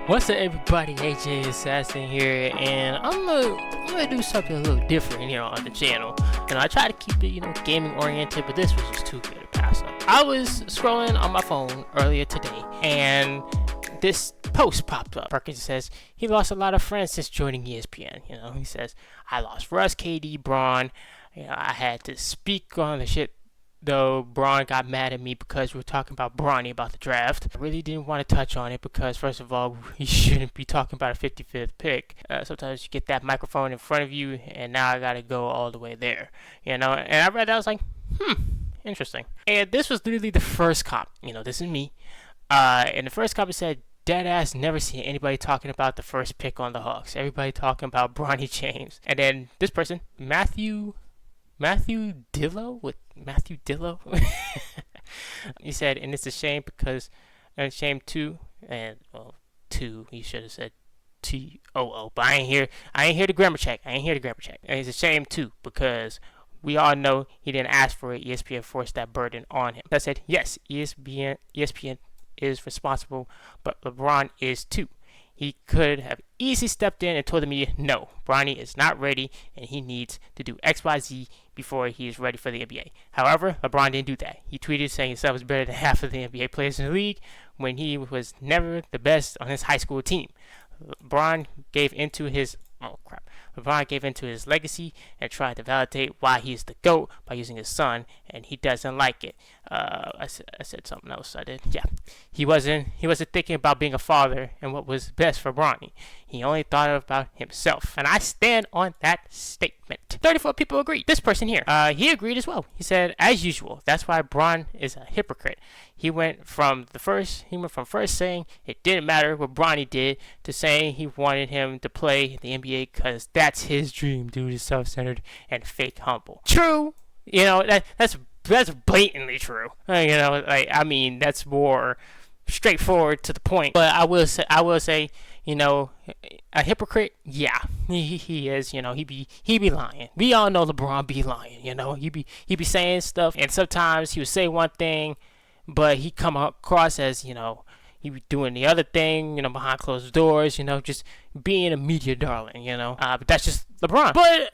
What's up, everybody? AJ Assassin here, and I'm gonna do something a little different here on the channel. I try to keep it, gaming oriented, but this was just too good to pass up. I was scrolling on my phone earlier today, and this post popped up. Perkins says he lost a lot of friends since joining ESPN. He says, I lost Russ, KD, Bron. I had to speak on the shit, though Bron got mad at me because we were talking about Bronny about the draft. I really didn't want to touch on it because, first of all, we shouldn't be talking about a 55th pick. Sometimes you get that microphone in front of you, and now I gotta go all the way there. And I read that, I was like, interesting. And this was literally the first comment. This is me. And the first comment said, deadass never seen anybody talking about the first pick on the Hawks. Everybody talking about Bronny James. And then this person, Matthew Dillo he said, and it's a shame because, and shame too, and two, he should have said TOO, but I ain't here to grammar check. And it's a shame too because we all know he didn't ask for it. ESPN forced that burden on him. I said, yes, ESPN is responsible, but LeBron is too. He could have easily stepped in and told the media, no, Bronny is not ready and he needs to do XYZ before he is ready for the NBA. However, LeBron didn't do that. He tweeted saying himself was better than half of the NBA players in the league when he was never the best on his high school team. LeBron gave into his legacy and tried to validate why he's the GOAT by using his son, and he doesn't like it. I said something else. I did. Yeah. He wasn't thinking about being a father and what was best for Bronny. He only thought about himself. And I stand on that statement. 34 people agreed. This person here, he agreed as well. He said, as usual, that's why Bron is a hypocrite. He went from first saying it didn't matter what Bronny did to saying he wanted him to play in the NBA because that's his dream. Dude is self-centered and fake humble. True. That's blatantly true. That's more straightforward to the point. But I will say, a hypocrite, yeah, he is. He be lying. We all know LeBron be lying. He be saying stuff, and sometimes he would say one thing, but he come across as he be doing the other thing, behind closed doors, just being a media darling, but that's just LeBron. But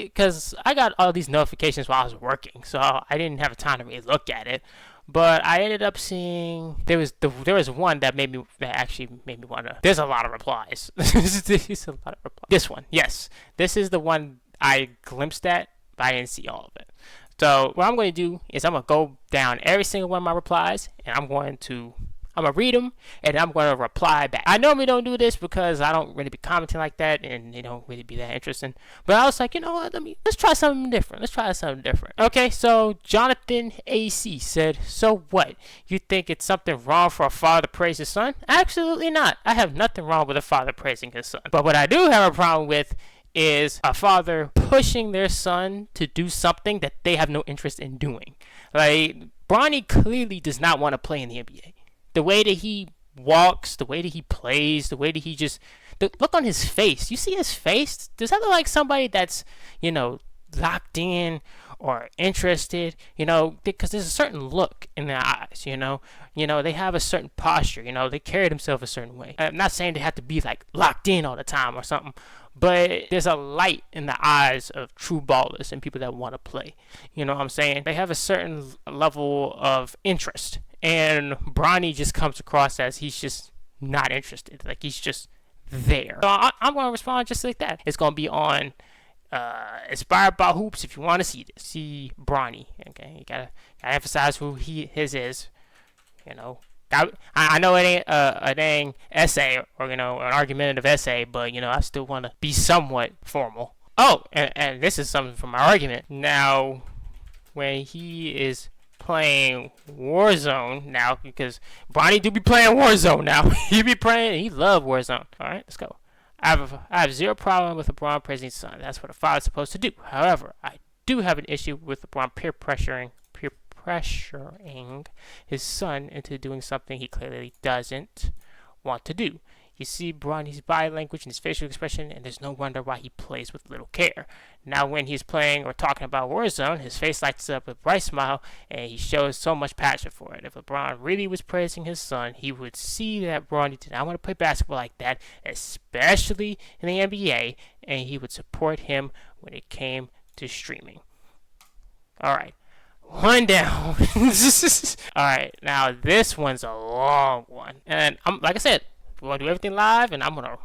because I got all these notifications while I was working, so I didn't have time to really look at it. But I ended up seeing there was one that actually made me want to. There's a lot of replies. There's a lot of replies. This one, yes, this is the one I glimpsed at, but I didn't see all of it. So what I'm going to do is I'm going to go down every single one of my replies, and I'm going to read them, and I'm going to reply back. I normally don't do this because I don't really be commenting like that, and they don't really be that interesting. But I was like, what? Let's try something different. Okay, so Jonathan AC said, so what? You think it's something wrong for a father to praise his son? Absolutely not. I have nothing wrong with a father praising his son. But what I do have a problem with is a father pushing their son to do something that they have no interest in doing. Like, Bronny clearly does not want to play in the NBA. The way that he walks, the way that he plays, the way that he the look on his face. You see his face? Does that look like somebody that's, locked in or interested? Because there's a certain look in their eyes, they have a certain posture, they carry themselves a certain way. I'm not saying they have to be like locked in all the time or something, but there's a light in the eyes of true ballers and people that want to play. You know what I'm saying? They have a certain level of interest. And Bronny just comes across as he's just not interested. Like, he's just there. So I'm going to respond just like that. It's going to be on Inspired by Hoops if you want to see this. See Bronny. Okay? You got to emphasize who his is. I know it ain't a dang essay or, an argumentative essay, but, I still want to be somewhat formal. Oh, and this is something from my argument. Now, when he is playing Warzone now, because Bronny do be playing Warzone now. He love Warzone. Alright, let's go. I have zero problem with LeBron praising his son. That's what a father's supposed to do. However, I do have an issue with LeBron peer pressuring his son into doing something he clearly doesn't want to do. You see Bronny's body language and his facial expression, and there's no wonder why he plays with little care. Now, when he's playing or talking about Warzone, his face lights up with a bright smile, and he shows so much passion for it. If LeBron really was praising his son, he would see that Bronny did not want to play basketball like that, especially in the NBA, and he would support him when it came to streaming. All right. One down. Alright, now this one's a long one. And like I said, we're going to do everything live, and I'm gonna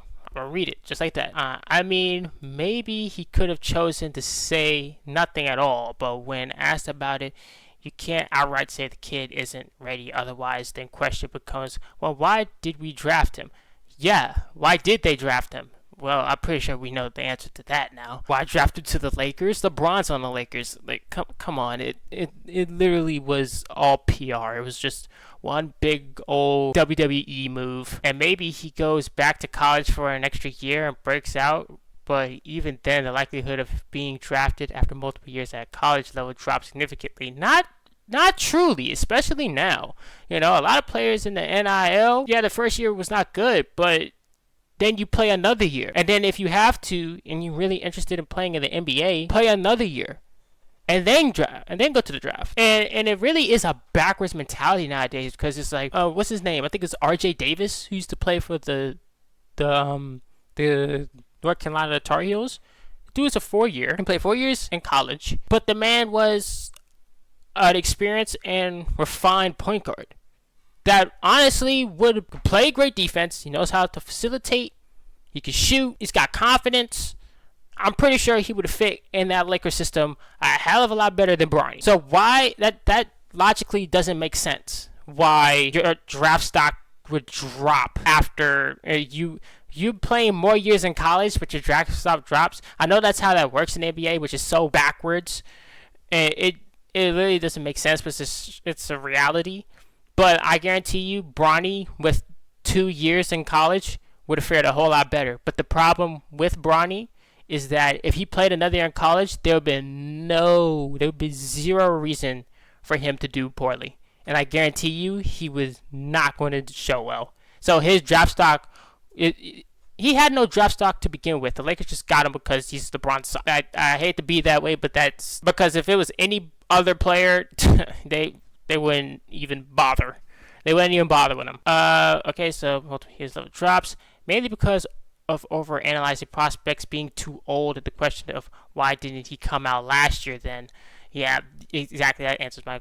read it just like that. I mean, maybe he could have chosen to say nothing at all, but when asked about it, you can't outright say the kid isn't ready. Otherwise, then question becomes, well, why did we draft him? Yeah, why did they draft him? Well, I'm pretty sure we know the answer to that now. Why drafted to the Lakers? LeBron's on the Lakers. Like, come on. It literally was all PR. It was just one big old WWE move. And maybe he goes back to college for an extra year and breaks out. But even then, the likelihood of being drafted after multiple years at college level drops significantly. Not truly, especially now. You know, a lot of players in the NIL, yeah, the first year was not good, but then you play another year. And then if you have to, and you're really interested in playing in the NBA, play another year. And then go to the draft. And it really is a backwards mentality nowadays, because it's like, what's his name? I think it's R.J. Davis, who used to play for the North Carolina Tar Heels. The dude was a 4-year and played 4 years in college. But the man was an experienced and refined point guard that honestly would play great defense. He knows how to facilitate. He can shoot. He's got confidence. I'm pretty sure he would fit in that Lakers system a hell of a lot better than Bronny. So why that logically doesn't make sense. Why your draft stock would drop after you playing more years in college, but your draft stock drops. I know that's how that works in the NBA, which is so backwards. And it really doesn't make sense, but it's a reality. But I guarantee you, Bronny, with 2 years in college, would have fared a whole lot better. But the problem with Bronny is that if he played another year in college, there would be zero reason for him to do poorly. And I guarantee you, he was not going to show well. So his draft stock, he had no draft stock to begin with. The Lakers just got him because he's LeBron's son. I hate to be that way, but that's because if it was any other player, they wouldn't even bother. They wouldn't even bother with him. Okay, so multiple years level drops, mainly because of over-analyzing prospects being too old, and the question of why didn't he come out last year then? Yeah, exactly, that answers my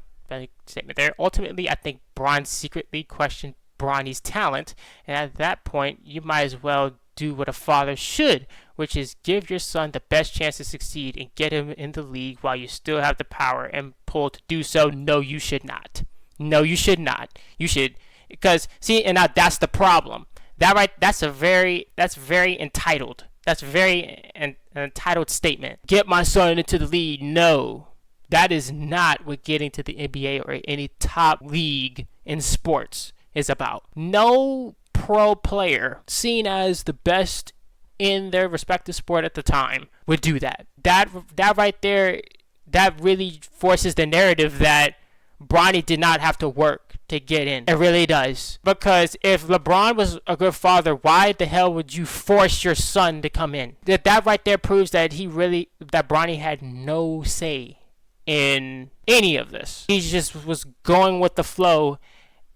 statement there. Ultimately, I think Bron secretly questioned Bronny's talent, and at that point, you might as well do what a father should, which is give your son the best chance to succeed and get him in the league while you still have the power and pull to do so. No, you should not. No, you should not. You should, because see, and now that's the problem. That's very entitled. That's very an entitled statement. Get my son into the league. No, that is not what getting to the NBA or any top league in sports is about. No pro player seen as the best in their respective sport at the time would do that. That right there, that really forces the narrative that Bronny did not have to work to get in. It really does. Because if LeBron was a good father, why the hell would you force your son to come in? That right there proves that that Bronny had no say in any of this. He just was going with the flow,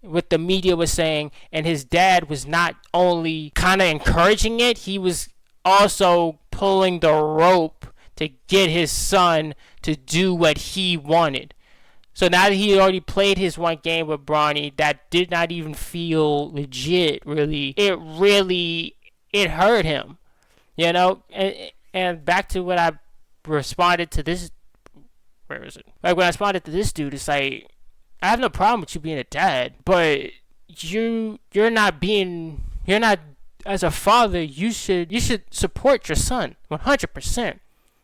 what the media was saying, and his dad was not only kind of encouraging it, he was also pulling the rope to get his son to do what he wanted. So now that he already played his one game with Bronny, that did not even feel legit, really. It hurt him, you know? And back to what I responded to this, where is it? Like when I responded to this dude, it's like, I have no problem with you being a dad, but you're not, as a father, you should support your son 100%.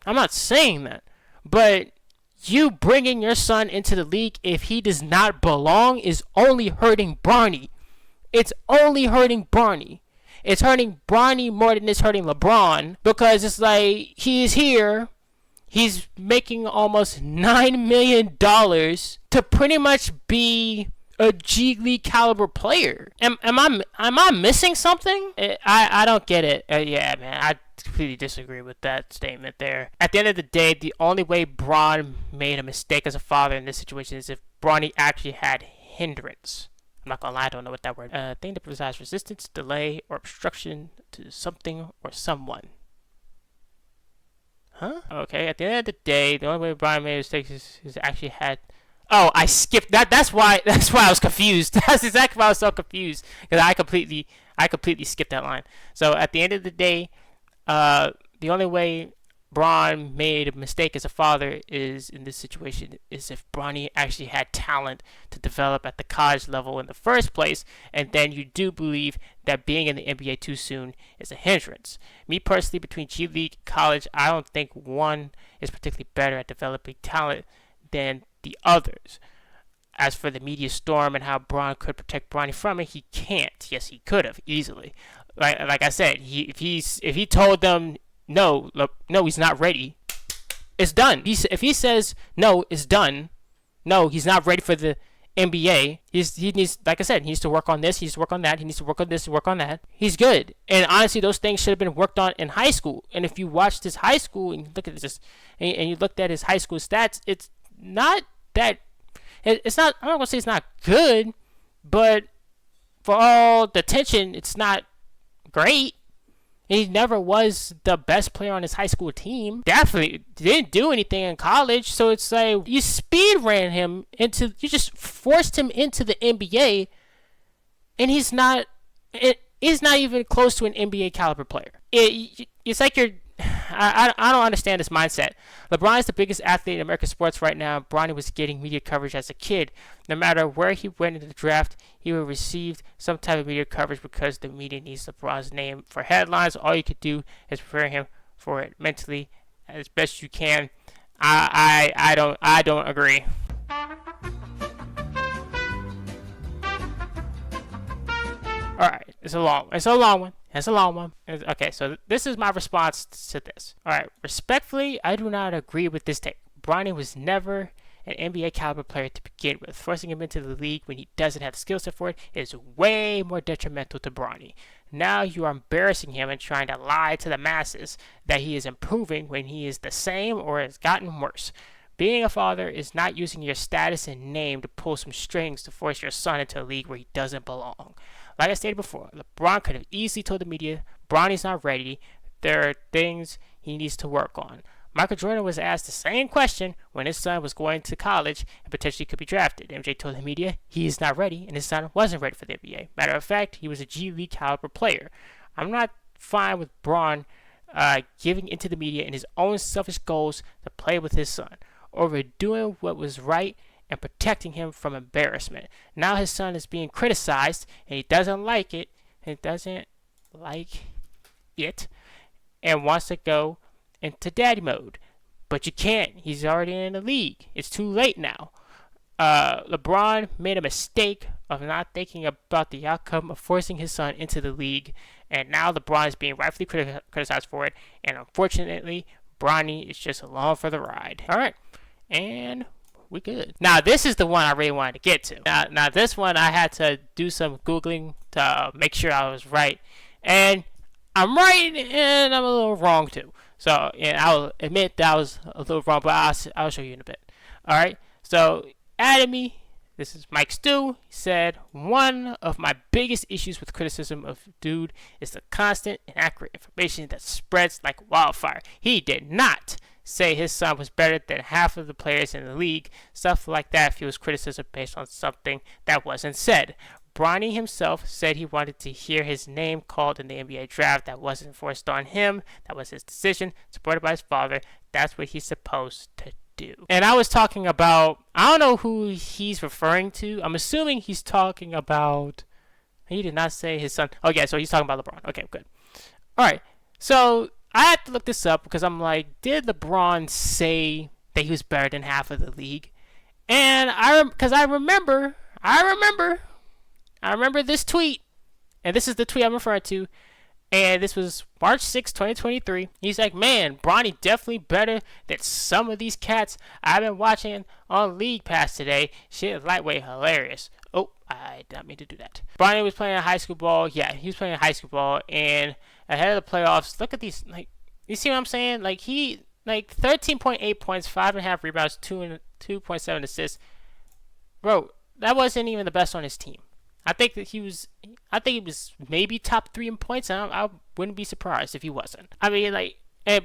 I'm not saying that, but you bringing your son into the league if he does not belong is only hurting Bronny. It's only hurting Bronny. It's hurting Bronny more than it's hurting LeBron, because it's like he's here. He's making almost $9 million to pretty much be a G League caliber player. Am I missing something? I don't get it. Yeah, man, I completely disagree with that statement there. At the end of the day, the only way Bron made a mistake as a father in this situation is if Bronny actually had hindrance. I'm not gonna lie, I don't know what that word. Thing that provides resistance, delay, or obstruction to something or someone. Huh? Okay. At the end of the day, the only way Bron made a mistake is actually had. Oh, I skipped that. That's why I was confused. That's exactly why I was so confused, because I completely skipped that line. So at the end of the day, the only way Bron made a mistake as a father is in this situation is if Bronny actually had talent to develop at the college level in the first place, and then you do believe that being in the NBA too soon is a hindrance. Me personally, between G League and college, I don't think one is particularly better at developing talent than the others. As for the media storm and how Bron could protect Bronny from it, he can't. Yes, he could have easily. Like I said, if he told them no, he's not ready, it's done. If he says no, it's done. No, he's not ready for the NBA. He needs, like I said, he needs to work on this. He needs to work on that. He needs to work on this. Work on that. He's good. And honestly, those things should have been worked on in high school. And if you watched his high school and you look at this, and you looked at his high school stats, it's not that. It's not. I'm not gonna say it's not good, but for all the attention, it's not great. He never was the best player on his high school team. Definitely didn't do anything in college. So it's like you speed ran him into. You just forced him into the NBA, and he's not. He's not even close to an NBA caliber player. It's like you're. I don't understand this mindset. LeBron is the biggest athlete in American sports right now. Bronny was getting media coverage as a kid. No matter where he went in the draft, he would receive some type of media coverage because the media needs LeBron's name for headlines. All you could do is prepare him for it mentally as best you can. I don't agree. All right, it's a long one. It's a long one. Okay, so this is my response to this. All right, respectfully, I do not agree with this take. Bronny was never an NBA caliber player to begin with. Forcing him into the league when he doesn't have the skill set for it is way more detrimental to Bronny. Now you are embarrassing him and trying to lie to the masses that he is improving when he is the same or has gotten worse. Being a father is not using your status and name to pull some strings to force your son into a league where he doesn't belong. Like I stated before, LeBron could have easily told the media, Bronny's not ready. There are things he needs to work on. Michael Jordan was asked the same question when his son was going to college and potentially could be drafted. MJ told the media he is not ready, and his son wasn't ready for the NBA. Matter of fact, he was a G League caliber player. I'm not fine with Bron giving into the media and his own selfish goals to play with his son, over doing what was right and protecting him from embarrassment. Now his son is being criticized, and he doesn't like it, and wants to go into daddy mode. But you can't. He's already in the league. It's too late now. LeBron made a mistake of not thinking about the outcome of forcing his son into the league, and now LeBron is being rightfully criticized for it, and unfortunately, Bronny is just along for the ride. All right, and we good. Now, this is the one I really wanted to get to. Now this one I had to do some Googling to make sure I was right. And I'm right, and I'm a little wrong, too. So, yeah, I'll admit that I was a little wrong, but I'll show you in a bit. All right? So, Adamy, this is Mike Stu, said, one of my biggest issues with criticism of Dude is the constant inaccurate information that spreads like wildfire. He did not say his son was better than half of the players in the league. Stuff like that fuels criticism based on something that wasn't said. Bronny himself said he wanted to hear his name called in the NBA draft. That wasn't forced on him. That was his decision, supported by his father. That's what he's supposed to do. And I was talking about, I don't know who he's referring to. I'm assuming he's talking about, he did not say his son. Oh, yeah, so he's talking about LeBron. Okay, good. All right, so I had to look this up because I'm like, did LeBron say that he was better than half of the league? And I remember this tweet, and this is the tweet I'm referring to. And this was March 6, 2023. He's like, man, Bronny definitely better than some of these cats I've been watching on League Pass today. Shit is lightweight hilarious. Oh, I did not mean to do that. Bronny was playing high school ball. Yeah, he was playing high school ball. And ahead of the playoffs, look at these. Like, you see what I'm saying? Like, 13.8 points, 5.5 rebounds, 2.7 assists. Bro, that wasn't even the best on his team. I think he was maybe top 3 in points. I wouldn't be surprised if he wasn't. I mean,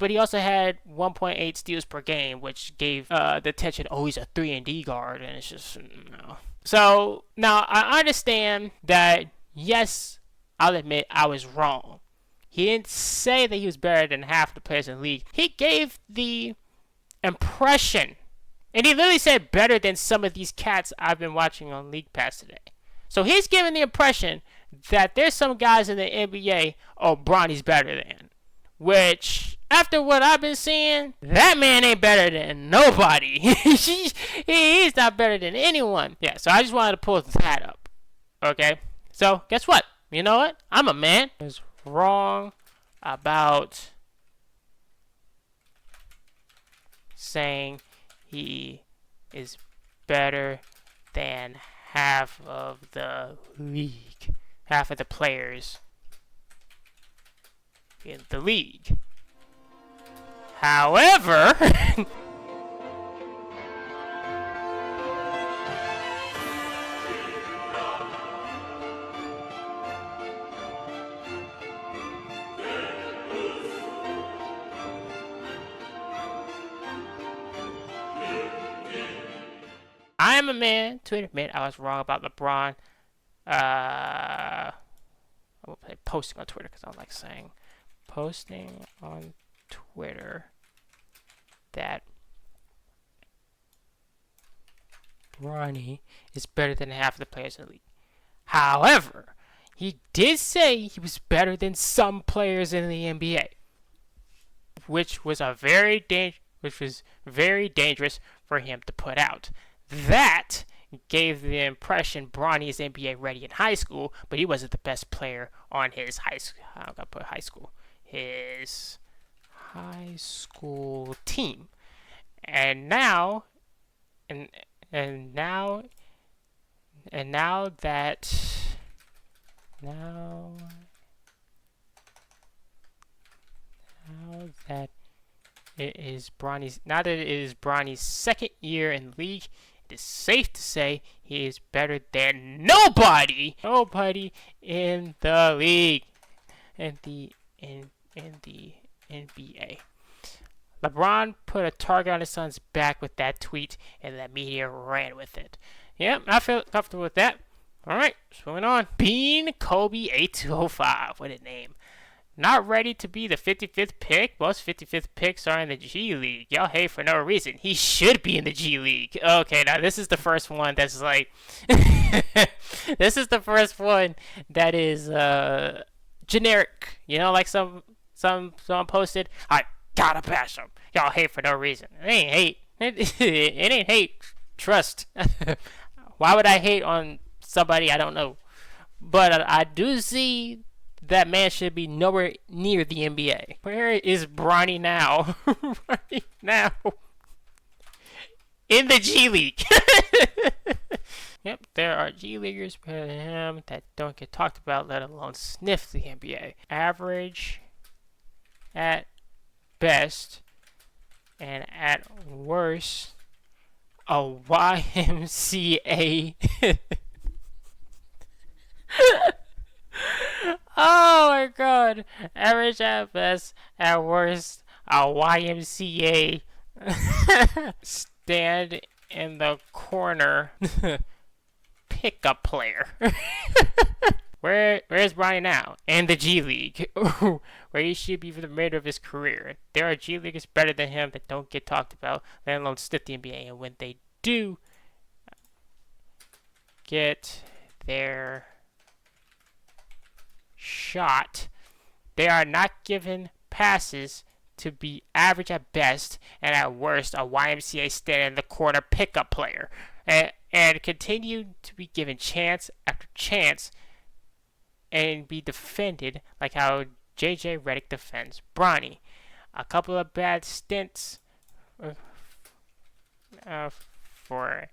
but he also had 1.8 steals per game, which gave the attention. Oh, he's a 3-and-D guard, and it's just no. So now I understand that. Yes, I'll admit I was wrong. He didn't say that he was better than half the players in the league. He gave the impression, and he literally said better than some of these cats I've been watching on League Pass today. So he's giving the impression that there's some guys in the NBA, oh, Bronny's better than. Which, after what I've been seeing, that man ain't better than nobody. He's not better than anyone. Yeah, so I just wanted to pull that up. Okay? So, guess what? You know what? I'm a man. I was wrong about saying he is better than half of the league, half of the players in the league. However, I am a man to admit I was wrong about LeBron. I won't say posting on Twitter because I don't like saying posting on Twitter that Bronny is better than half of the players in the league. However, he did say he was better than some players in the NBA, which was very dangerous for him to put out. That gave the impression Bronny is NBA ready in high school, but he wasn't the best player on his high school. I'm gonna put high school. His high school team, and now that it is Bronny's second year in the league, it is safe to say he is better than nobody in the league, in the NBA. LeBron put a target on his son's back with that tweet, and the media ran with it. Yep, I feel comfortable with that. All right, moving on. Bean Kobe 8205. What a name. Not ready to be the 55th pick? Most 55th picks are in the G League. Y'all hate for no reason. He should be in the G League. Okay, now this is the first one that's like... this is the first one that is generic. You know, like someone posted, I gotta bash him. Y'all hate for no reason. It ain't hate. It ain't hate. Trust. Why would I hate on somebody I don't know? But I do see that man should be nowhere near the NBA. Where is Bronny now? Bronny now. In the G League. Yep, there are G Leaguers better than him that don't get talked about, let alone sniff the NBA. Average at best, and at worst, a YMCA. Oh my god. Average at best, at worst, a YMCA. Stand in the corner. Pickup player. Where's Bronny now? In the G League. Where he should be for the remainder of his career. There are G Leaguers better than him that don't get talked about, let alone stiff the NBA. And when they do get their shot, they are not given passes to be average at best and at worst a YMCA stand in the corner pickup player, and continue to be given chance after chance and be defended like how JJ Redick defends Bronny. A couple of bad stints for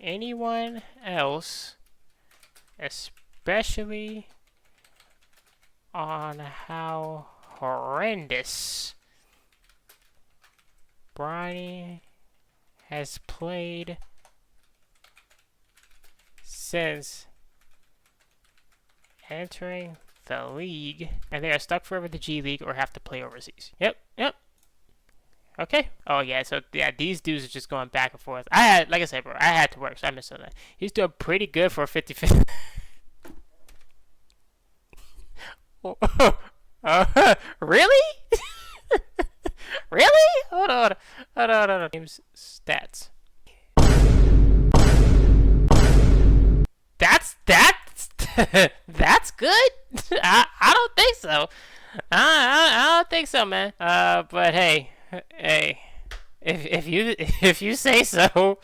anyone else, especially on how horrendous Bronny has played since entering the league, and they are stuck forever in the G League or have to play overseas. Yep. Okay. Oh yeah. So yeah, these dudes are just going back and forth. Like I said, bro, I had to work, so I missed on that. He's doing pretty good for a 50-50. Really? Really? Hold on. Games stats. That's good. I don't think so. I don't think so, man. But hey, if you say so,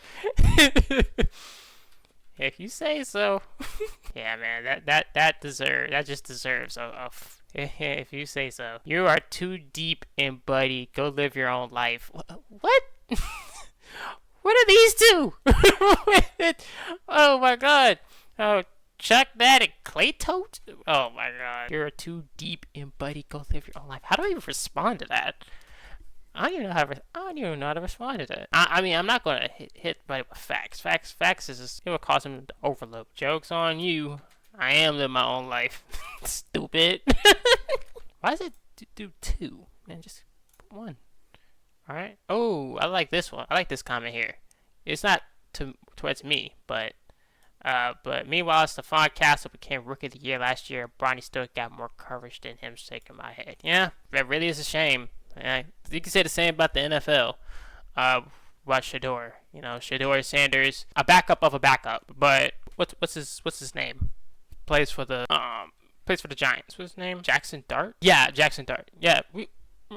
if you say so, yeah, man, that just deserves a if you say so. You are too deep in, buddy. Go live your own life. What? What are these two? Oh my god. Oh, Chuck that and Clay Tote? Oh my god. You're too deep in, buddy. Go live your own life. How do I even respond to that? I don't even know how to respond to that. I mean, I'm not gonna hit buddy with facts. Facts is just, it will cause him to overload. Joke's on you. I am living my own life. Stupid. Why does it do two? Man, just put one. Alright. Oh, I like this one. I like this comment here. It's not towards me, but meanwhile, Stephon Castle became Rookie of the Year last year. Bronny still got more coverage than him, shaking my head. Yeah, that really is a shame. Yeah, you can say the same about the NFL. About Shedeur. You know, Shedeur Sanders, a backup of a backup. But what's his name? Plays for the Giants. What's his name? Jackson Dart? Yeah, Jackson Dart. Yeah,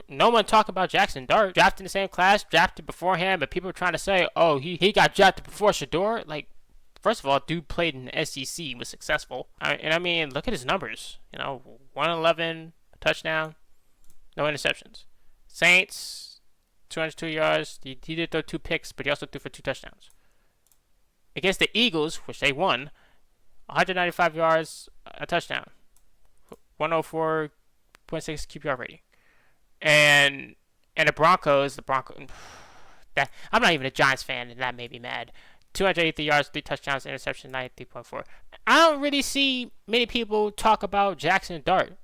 no one talked about Jackson Dart. Drafted in the same class, drafted beforehand, but people were trying to say, oh, he got drafted before Shedeur. Like, first of all, dude played in the SEC, was successful. And I mean, look at his numbers. You know, 111, touchdown, no interceptions. Saints, 202 yards. He did throw 2 picks, but he also threw for 2 touchdowns. Against the Eagles, which they won, 195 yards, a touchdown. 104.6 QPR rating. And the Broncos, that, I'm not even a Giants fan, and that made me mad. 280 yards, 3 touchdowns, interception, 93.4. I don't really see many people talk about Jackson Dart.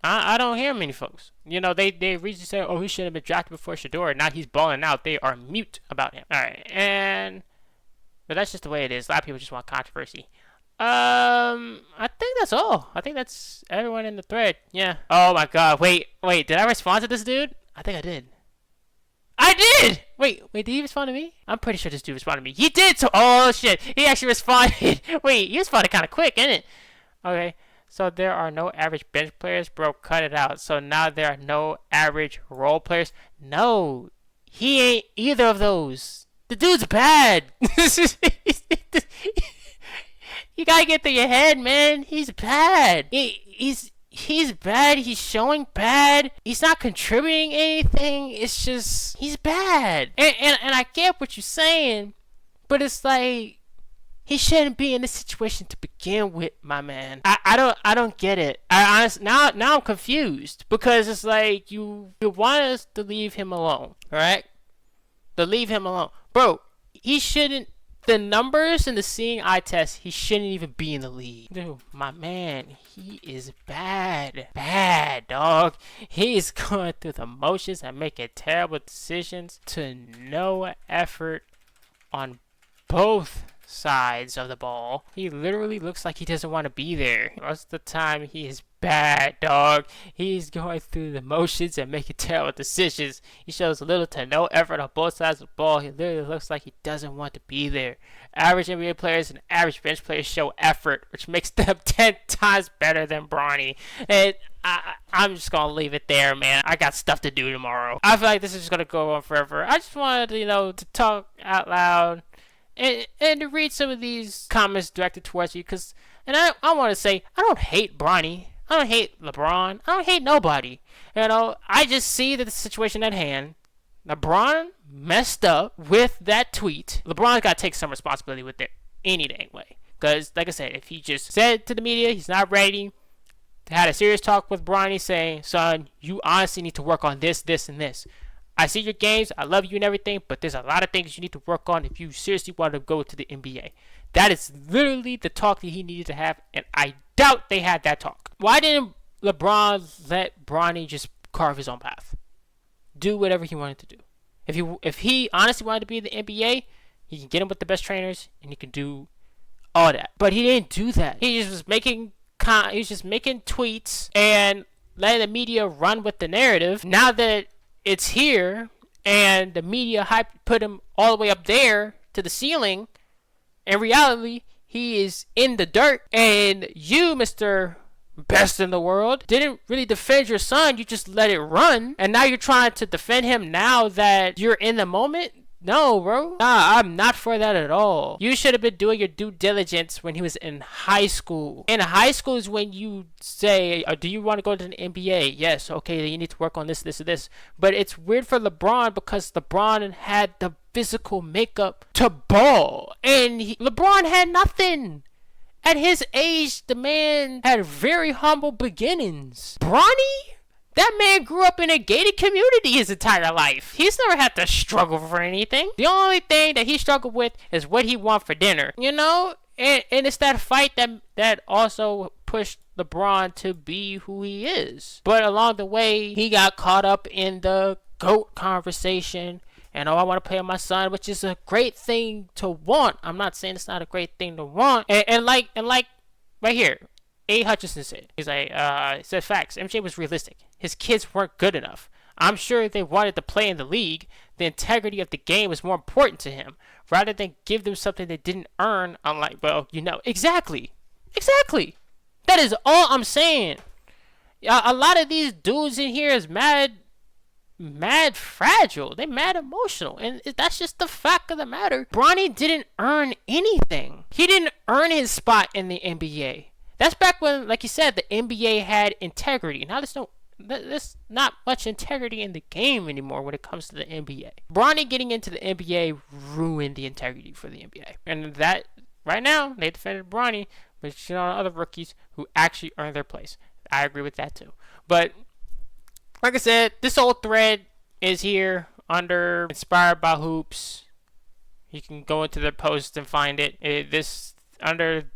I don't hear many folks. You know, they recently say, oh, he should have been drafted before Shedeur. Now he's balling out. They are mute about him. All right, but that's just the way it is. A lot of people just want controversy. I think that's all. I think that's everyone in the thread. Yeah. Oh my god. Wait. Did I respond to this dude? I think I did. I did! Wait, did he respond to me? I'm pretty sure this dude responded to me. He did! So, oh shit, he actually responded. Wait, he responded kind of quick, isn't it? Okay, so there are no average bench players? Bro, cut it out. So now there are no average role players? No, he ain't either of those. The dude's bad. You gotta get through your head, man. He's bad. He's bad. He's showing bad. He's not contributing anything. It's just he's bad. And I get what you're saying, but it's like he shouldn't be in this situation to begin with, my man. I don't get it. I honestly now I'm confused because it's like you want us to leave him alone, all right? To leave him alone, bro. He shouldn't. The numbers and the seeing eye test, he shouldn't even be in the league. Dude, my man, he is bad. Bad, dog. He's going through the motions and making terrible decisions to no effort on both sides of the ball. He literally looks like he doesn't want to be there. Most of the time, he is bad, dog. He's going through the motions and making terrible decisions. He shows little to no effort on both sides of the ball. He literally looks like he doesn't want to be there. Average NBA players and average bench players show effort, which makes them 10 times better than Bronny. And I'm just going to leave it there, man. I got stuff to do tomorrow. I feel like this is just going to go on forever. I just wanted to talk out loud and to read some of these comments directed towards you, and I want to say, I don't hate Bronny. I don't hate LeBron. I don't hate nobody. You know, I just see that the situation at hand. LeBron messed up with that tweet. LeBron's got to take some responsibility with it any dang way. Because, like I said, if he just said to the media he's not ready, had a serious talk with Bronny saying, son, you honestly need to work on this, this, and this. I see your games. I love you and everything, but there's a lot of things you need to work on if you seriously want to go to the NBA. That is literally the talk that he needed to have, and I doubt they had that talk. Why didn't LeBron let Bronny just carve his own path? Do whatever he wanted to do. If he honestly wanted to be in the NBA, he can get him with the best trainers, and he can do all that. But he didn't do that. He just was making tweets and letting the media run with the narrative. Now that it's here and the media put him all the way up there to the ceiling, in reality, he is in the dirt. And you, Mr. Best in the world, didn't really defend your son. You just let it run. And now you're trying to defend him now that you're in the moment? No, bro. Nah, I'm not for that at all. You should have been doing your due diligence when he was in high school. In high school is when you say, do you want to go to the NBA? Yes, okay, then you need to work on this, this, and this. But it's weird for LeBron because LeBron had the physical makeup to ball. And LeBron had nothing. At his age, the man had very humble beginnings. Bronny? That man grew up in a gated community his entire life. He's never had to struggle for anything. The only thing that he struggled with is what he wants for dinner. You know? And it's that fight that also pushed LeBron to be who he is. But along the way, he got caught up in the GOAT conversation. And I want to play with my son, which is a great thing to want. I'm not saying it's not a great thing to want. And like right here, A. Hutchinson said, he's like, said facts. MJ was realistic. His kids weren't good enough. I'm sure if they wanted to play in the league, the integrity of the game was more important to him, rather than give them something they didn't earn. I'm like, well, you know, exactly. That is all I'm saying. A lot of these dudes in here is mad fragile. They mad emotional, and that's just the fact of the matter. Bronny didn't earn anything. He didn't earn his spot in the NBA. That's back when, like you said, the NBA had integrity. Now there's not much integrity in the game anymore when it comes to the NBA. Bronny getting into the NBA ruined the integrity for the NBA. And that, right now, they defended Bronny, but you know, other rookies who actually earned their place. I agree with that too. But, like I said, this whole thread is here under Inspired by Hoops. You can go into their post and find it. This under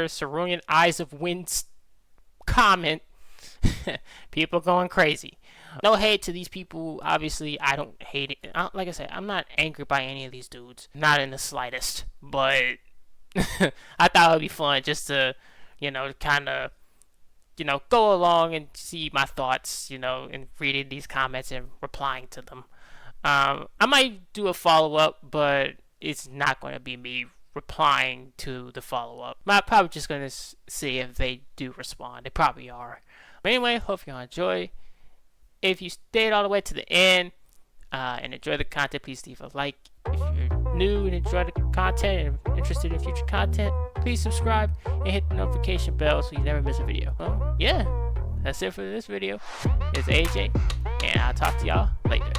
Cerulean Eyes of Wind's comment, people going crazy. No hate to these people. Obviously, I don't hate it. Like I said, I'm not angry by any of these dudes. Not in the slightest. But I thought it would be fun just to, you know, kind of, you know, go along and see my thoughts, you know, and reading these comments and replying to them. I might do a follow-up, but it's not going to be me replying to the follow-up. I'm probably just going to see if they do respond. They probably are. But anyway, hope you all enjoy. If you stayed all the way to the end and enjoy the content, please leave a like. If you're new and enjoy the content and interested in future content, please subscribe and hit the notification bell so you never miss a video. Well, yeah, that's it for this video. It's AJ, and I'll talk to y'all later.